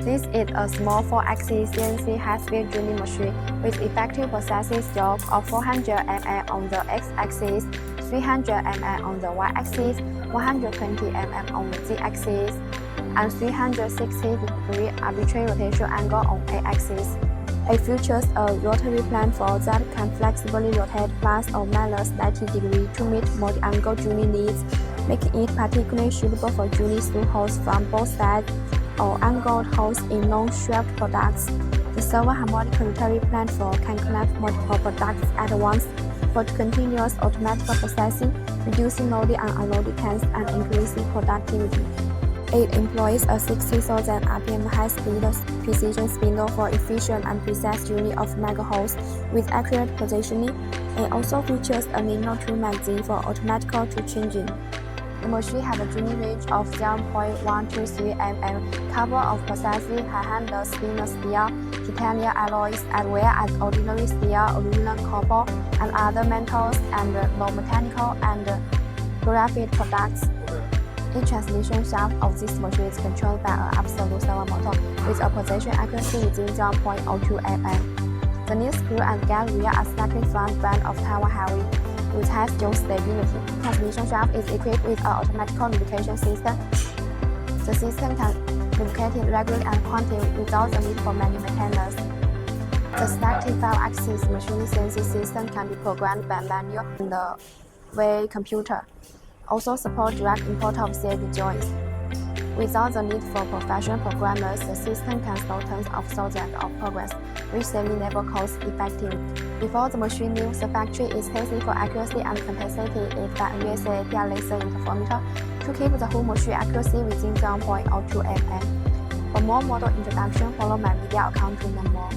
This is a small 4-axis CNC high-speed drilling machine with effective processing stroke of 400 mm on the x-axis, 300 mm on the y-axis, 120 mm on the z-axis, and 360-degree arbitrary rotation angle on a-axis. It features a rotary platform that can flexibly rotate plus or minus 90 degrees to meet multi-angle drilling needs, making it particularly suitable for drilling through holes from both sides or angled holes in long-shaped products. The servo-harmonic rotary platform can connect multiple products at once for continuous automatic processing, reducing loading and unloading times and increasing productivity. It employs a 60,000 RPM high-speed precision spindle for efficient and precise drilling of mega holes with accurate positioning. It also features a linear tool magazine for automatic tool changing. The machine has a drilling range of 0.123 mm, cover of processing high-handled stainless steel, titanium alloys, as well as ordinary steel, aluminum, copper, and other metals and non-mechanical and graphite products. Each transmission shaft of this machine is controlled by an absolute servo motor with a position accuracy within 0.02 mm. The knee screw and guide wheel are slightly front band of Taiwan heavy, with high stroke stability. Transmission shaft is equipped with an automatic lubrication system. The system can lubricate regularly and quantity without the need for manual maintenance. The static 5-axis machine CNC system can be programmed by manual in the way computer. Also support direct import of CAD joints. Without the need for professional programmers, the system can store tens of thousands of programs, which saving labor costs effectively. Before the machine leaves the factory, is tested for accuracy and compensated it by a USA laser interferometer to keep the whole machine accuracy within 0.02 mm. For more model introduction, follow my media account to learn more.